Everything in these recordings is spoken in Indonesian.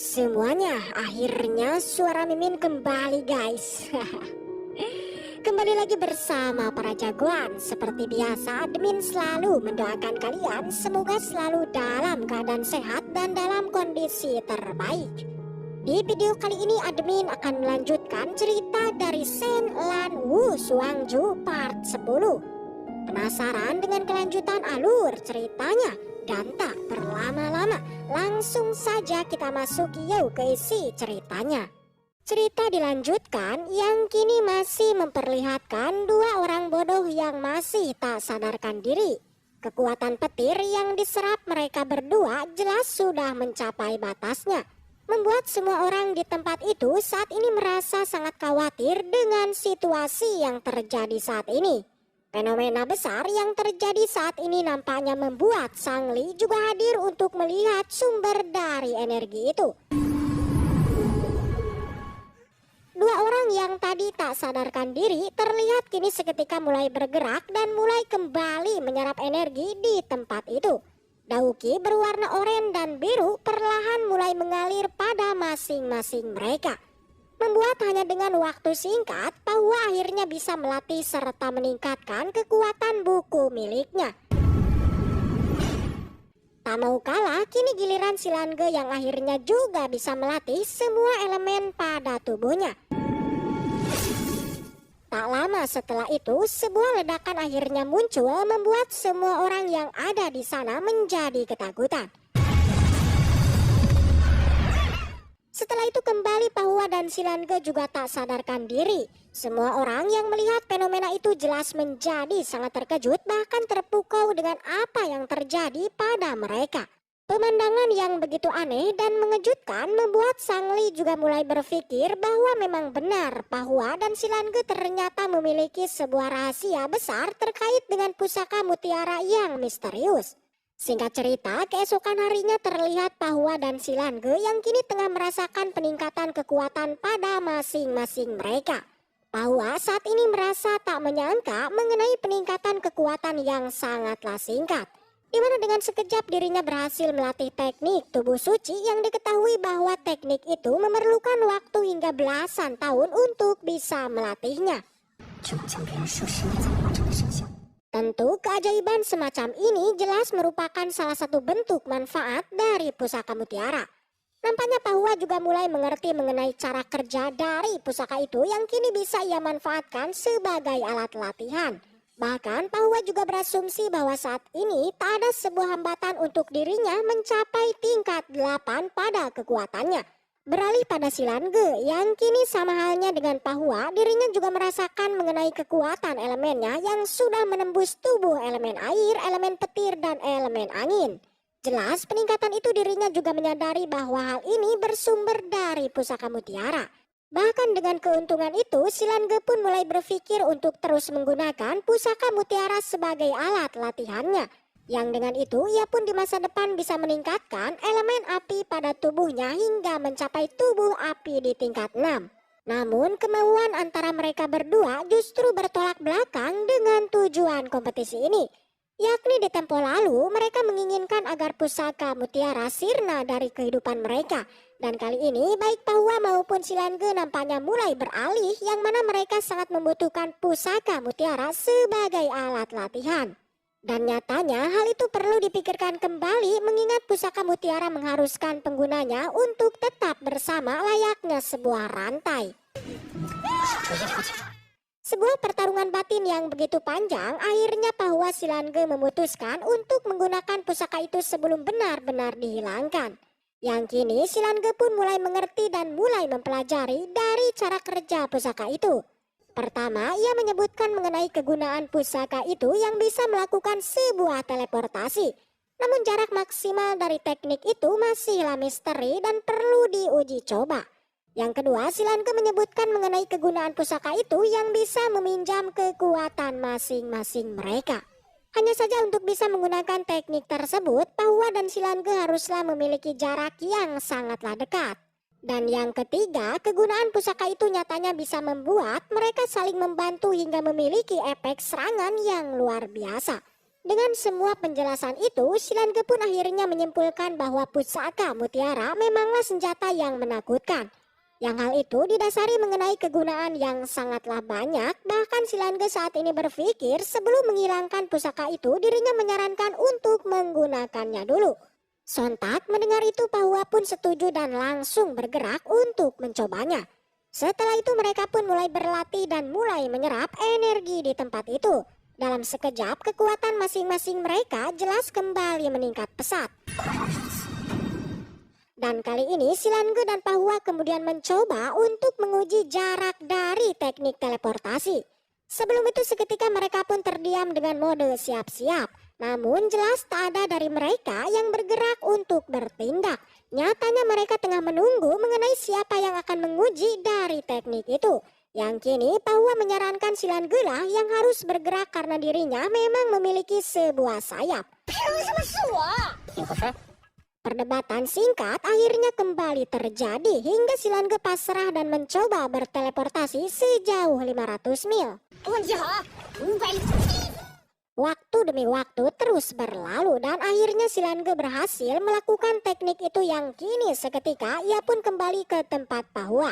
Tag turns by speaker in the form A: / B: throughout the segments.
A: semuanya, akhirnya suara Mimin kembali guys. Kembali lagi bersama para jagoan. Seperti biasa, admin selalu mendoakan kalian semoga selalu dalam keadaan sehat dan dalam kondisi terbaik. Di video kali ini admin akan melanjutkan cerita dari Shen Lan Wu Xuangju part 10. Penasaran dengan kelanjutan alur ceritanya? Dan tak berlama-lama, langsung saja kita masuk yuk ke isi ceritanya. Cerita dilanjutkan yang kini masih memperlihatkan dua orang bodoh yang masih tak sadarkan diri. Kekuatan petir yang diserap mereka berdua jelas sudah mencapai batasnya, membuat semua orang di tempat itu saat ini merasa sangat khawatir dengan situasi yang terjadi saat ini. Fenomena besar yang terjadi saat ini nampaknya membuat Sang Li juga hadir untuk melihat sumber dari energi itu. Dua orang yang tadi tak sadarkan diri terlihat kini seketika mulai bergerak dan mulai kembali menyerap energi di tempat itu. Dauki berwarna oranye dan biru perlahan mulai mengalir pada masing-masing mereka, membuat hanya dengan waktu singkat bahwa akhirnya bisa melatih serta meningkatkan kekuatan buku miliknya. Tak mau kalah, kini giliran Silange yang akhirnya juga bisa melatih semua elemen pada tubuhnya. Tak lama setelah itu, sebuah ledakan akhirnya muncul membuat semua orang yang ada di sana menjadi ketakutan. Setelah itu kembali Pahua dan Silange juga tak sadarkan diri. Semua orang yang melihat fenomena itu jelas menjadi sangat terkejut bahkan terpukau dengan apa yang terjadi pada mereka. Pemandangan yang begitu aneh dan mengejutkan membuat Sang Li juga mulai berpikir bahwa memang benar Pahua dan Silange ternyata memiliki sebuah rahasia besar terkait dengan pusaka mutiara yang misterius. Singkat cerita, keesokan harinya terlihat Pahua dan Silange yang kini tengah merasakan peningkatan kekuatan pada masing-masing mereka. Pahua saat ini merasa tak menyangka mengenai peningkatan kekuatan yang sangatlah singkat, di mana dengan sekejap dirinya berhasil melatih teknik tubuh suci yang diketahui bahwa teknik itu memerlukan waktu hingga belasan tahun untuk bisa melatihnya. Tentu keajaiban semacam ini jelas merupakan salah satu bentuk manfaat dari pusaka mutiara. Nampaknya Pahua juga mulai mengerti mengenai cara kerja dari pusaka itu yang kini bisa ia manfaatkan sebagai alat latihan. Bahkan Pahua juga berasumsi bahwa saat ini tak ada sebuah hambatan untuk dirinya mencapai tingkat 8 pada kekuatannya. Beralih pada Silange yang kini sama halnya dengan Pahua, dirinya juga merasakan mengenai kekuatan elemennya yang sudah menembus tubuh elemen air, elemen petir, dan elemen angin. Jelas peningkatan itu dirinya juga menyadari bahwa hal ini bersumber dari pusaka mutiara. Bahkan dengan keuntungan itu, Silange pun mulai berpikir untuk terus menggunakan pusaka mutiara sebagai alat latihannya. Yang dengan itu, ia pun di masa depan bisa meningkatkan elemen api pada tubuhnya hingga mencapai tubuh api di tingkat 6. Namun, kemauan antara mereka berdua justru bertolak belakang dengan tujuan kompetisi ini. Yakni di tempo lalu, mereka menginginkan agar pusaka mutiara sirna dari kehidupan mereka. Dan kali ini, baik Pahua maupun Silange nampaknya mulai beralih yang mana mereka sangat membutuhkan pusaka mutiara sebagai alat latihan. Dan nyatanya hal itu perlu dipikirkan kembali mengingat pusaka mutiara mengharuskan penggunanya untuk tetap bersama layaknya sebuah rantai. Sebuah pertarungan batin yang begitu panjang, akhirnya Pahua Silange memutuskan untuk menggunakan pusaka itu sebelum benar-benar dihilangkan. Yang kini Silange pun mulai mengerti dan mulai mempelajari dari cara kerja pusaka itu. Pertama, ia menyebutkan mengenai kegunaan pusaka itu yang bisa melakukan sebuah teleportasi. Namun jarak maksimal dari teknik itu masihlah misteri dan perlu diuji coba. Yang kedua, Silange menyebutkan mengenai kegunaan pusaka itu yang bisa meminjam kekuatan masing-masing mereka. Hanya saja untuk bisa menggunakan teknik tersebut, Pahua dan Silange haruslah memiliki jarak yang sangatlah dekat. Dan yang ketiga, kegunaan pusaka itu nyatanya bisa membuat mereka saling membantu hingga memiliki efek serangan yang luar biasa. Dengan semua penjelasan itu, Silange pun akhirnya menyimpulkan bahwa pusaka mutiara memanglah senjata yang menakutkan. Yang hal itu didasari mengenai kegunaan yang sangatlah banyak, bahkan Silange saat ini berpikir sebelum menghilangkan pusaka itu dirinya menyarankan untuk menggunakannya dulu. Sontak mendengar itu Pahua pun setuju dan langsung bergerak untuk mencobanya. Setelah itu mereka pun mulai berlatih dan mulai menyerap energi di tempat itu. Dalam sekejap kekuatan masing-masing mereka jelas kembali meningkat pesat. Dan kali ini Silange dan Pahua kemudian mencoba untuk menguji jarak dari teknik teleportasi. Sebelum itu seketika mereka pun terdiam dengan mode siap-siap. Namun jelas tak ada dari mereka yang bergerak untuk bertindak. Nyatanya mereka tengah menunggu mengenai siapa yang akan menguji dari teknik itu. Yang kini Pahua menyarankan Silange lah yang harus bergerak karena dirinya memang memiliki sebuah sayap. Perdebatan singkat akhirnya kembali terjadi hingga Silange pasrah dan mencoba berteleportasi sejauh 500 mil. Waktu demi waktu terus berlalu dan akhirnya Silange berhasil melakukan teknik itu yang kini seketika ia pun kembali ke tempat Pahua.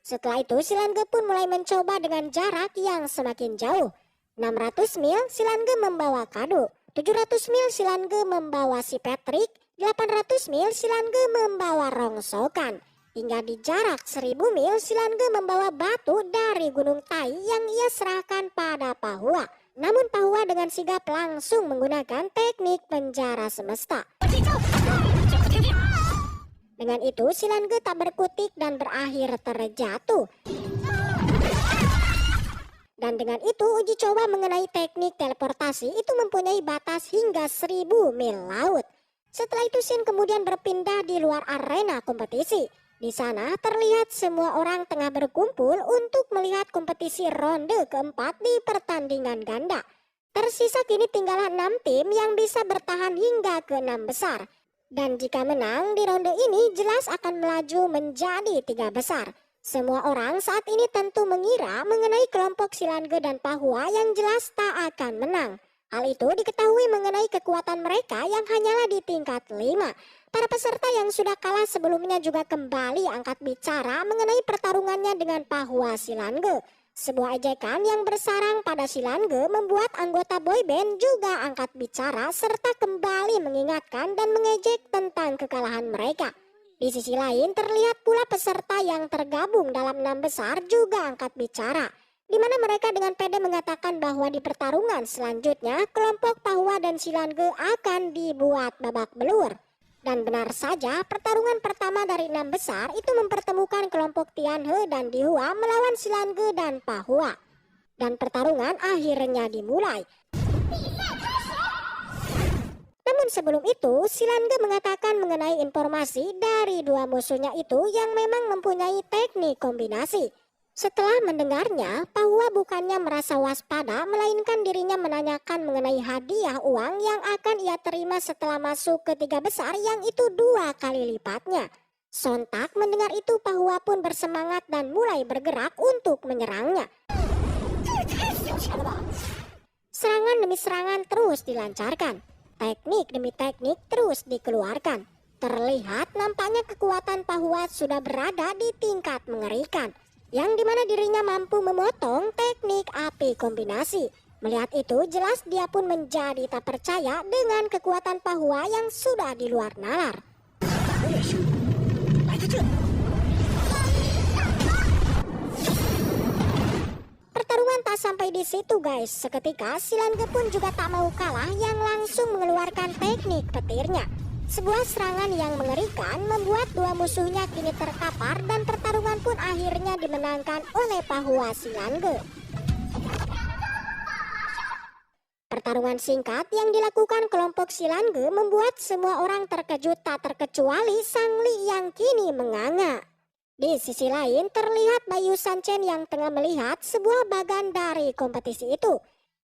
A: Setelah itu Silange pun mulai mencoba dengan jarak yang semakin jauh. 600 mil Silange membawa Kado, 700 mil Silange membawa si Patrick, 800 mil Silange membawa rongsokan. Hingga di jarak 1000 mil Silange membawa batu dari Gunung Tai yang ia serahkan pada Pahua. Namun Pahua dengan sigap langsung menggunakan teknik penjara semesta. Dengan itu Silange tak berkutik dan berakhir terjatuh. Dan dengan itu uji coba mengenai teknik teleportasi itu mempunyai batas hingga 1000 mil laut. Setelah itu Shin kemudian berpindah di luar arena kompetisi. Di sana terlihat semua orang tengah berkumpul untuk melihat kompetisi ronde keempat di pertandingan ganda. Tersisa kini tinggal 6 tim yang bisa bertahan hingga ke 6 besar. Dan jika menang di ronde ini jelas akan melaju menjadi 3 besar. Semua orang saat ini tentu mengira mengenai kelompok Silange dan Pahua yang jelas tak akan menang. Hal itu diketahui mengenai kekuatan mereka yang hanyalah di tingkat 5. Para peserta yang sudah kalah sebelumnya juga kembali angkat bicara mengenai pertarungannya dengan Pahua Silange. Sebuah ejekan yang bersarang pada Silange membuat anggota boyband juga angkat bicara serta kembali mengingatkan dan mengejek tentang kekalahan mereka. Di sisi lain terlihat pula peserta yang tergabung dalam 6 besar juga angkat bicara, di mana mereka dengan pede mengatakan bahwa di pertarungan selanjutnya kelompok Pahua dan Silange akan dibuat babak belur. Dan benar saja pertarungan pertama dari 6 besar itu mempertemukan kelompok Tianhe dan Dihua melawan Silange dan Pahua. Dan pertarungan akhirnya dimulai. Namun sebelum itu Silange mengatakan mengenai informasi dari dua musuhnya itu yang memang mempunyai teknik kombinasi. Setelah mendengarnya, Pahua bukannya merasa waspada, melainkan dirinya menanyakan mengenai hadiah uang yang akan ia terima setelah masuk ke 3 besar yang itu 2 kali lipatnya. Sontak mendengar itu Pahua pun bersemangat dan mulai bergerak untuk menyerangnya. Serangan demi serangan terus dilancarkan. Teknik demi teknik terus dikeluarkan. Terlihat nampaknya kekuatan Pahua sudah berada di tingkat mengerikan, yang dimana dirinya mampu memotong teknik api kombinasi. Melihat itu jelas dia pun menjadi tak percaya dengan kekuatan Pahua yang sudah di luar nalar. Pertarungan tak sampai di situ guys. Seketika Silange pun juga tak mau kalah yang langsung mengeluarkan teknik petirnya. Sebuah serangan yang mengerikan membuat dua musuhnya kini terkapar dan pertarungan pun akhirnya dimenangkan oleh Pahua Silange. Pertarungan singkat yang dilakukan kelompok Silange membuat semua orang terkejut tak terkecuali Sang Li yang kini menganga. Di sisi lain terlihat Bayu Sanchen yang tengah melihat sebuah bagan dari kompetisi itu.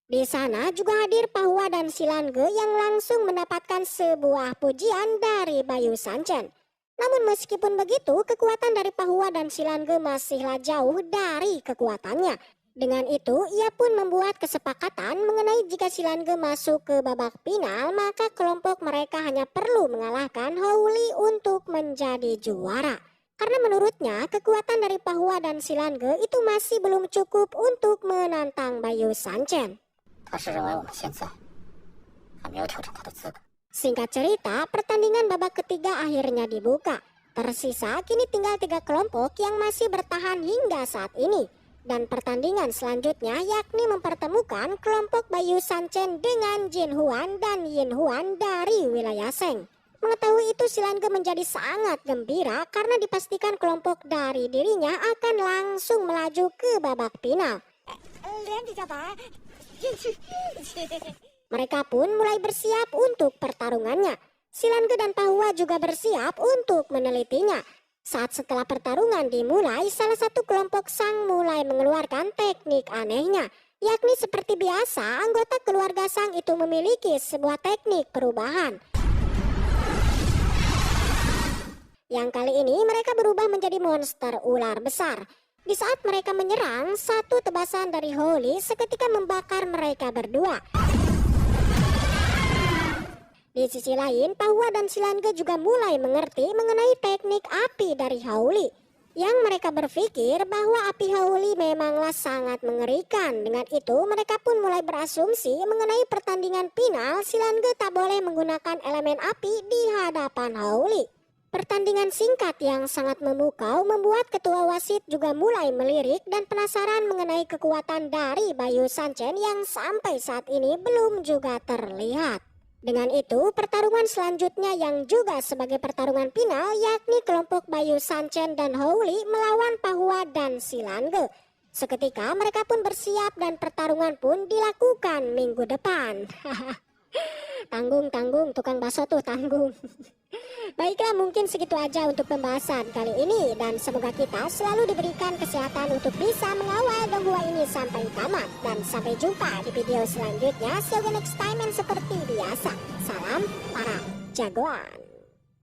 A: Di sana juga hadir Pahua dan Silange yang langsung mendapatkan sebuah pujian dari Bayu Sanchen. Namun meskipun begitu, kekuatan dari Pahua dan Silange masihlah jauh dari kekuatannya. Dengan itu, ia pun membuat kesepakatan mengenai jika Silangge masuk ke babak final, maka kelompok mereka hanya perlu mengalahkan Howli untuk menjadi juara. Karena menurutnya, kekuatan dari Pahua dan Silangge itu masih belum cukup untuk menantang Bayu Sanchen. Singkat cerita, pertandingan babak ketiga akhirnya dibuka. Tersisa kini tinggal 3 kelompok yang masih bertahan hingga saat ini. Dan pertandingan selanjutnya yakni mempertemukan kelompok Bayu Sanchen dengan Jin Huan dan Yin Huan dari wilayah Seng. Mengetahui itu, Silangge menjadi sangat gembira karena dipastikan kelompok dari dirinya akan langsung melaju ke babak final. Mereka pun mulai bersiap untuk pertarungannya. Silangge dan Pahua juga bersiap untuk menelitinya. Saat setelah pertarungan dimulai, salah satu kelompok Sang mulai mengeluarkan teknik anehnya. Yakni seperti biasa, anggota keluarga Sang itu memiliki sebuah teknik perubahan. Yang kali ini mereka berubah menjadi monster ular besar. Di saat mereka menyerang, satu tebasan dari Howli seketika membakar mereka berdua. Di sisi lain, Pahua dan Silangge juga mulai mengerti mengenai teknik api dari Howli. Yang mereka berpikir bahwa api Howli memanglah sangat mengerikan. Dengan itu, mereka pun mulai berasumsi mengenai pertandingan final, Silangge tak boleh menggunakan elemen api di hadapan Howli. Pertandingan singkat yang sangat memukau membuat ketua wasit juga mulai melirik dan penasaran mengenai kekuatan dari Bayu Sanchen yang sampai saat ini belum juga terlihat. Dengan itu, pertarungan selanjutnya yang juga sebagai pertarungan final yakni kelompok Bayu Sanchen dan Howli melawan Pahua dan Silangge. Seketika mereka pun bersiap dan pertarungan pun dilakukan minggu depan. Tanggung tukang bakso tuh tanggung. Baiklah, mungkin segitu aja untuk pembahasan kali ini dan semoga kita selalu diberikan kesehatan untuk bisa mengawal Donghua ini sampai tamat. Dan sampai jumpa di video selanjutnya. See you next time, and seperti biasa, salam para jagoan.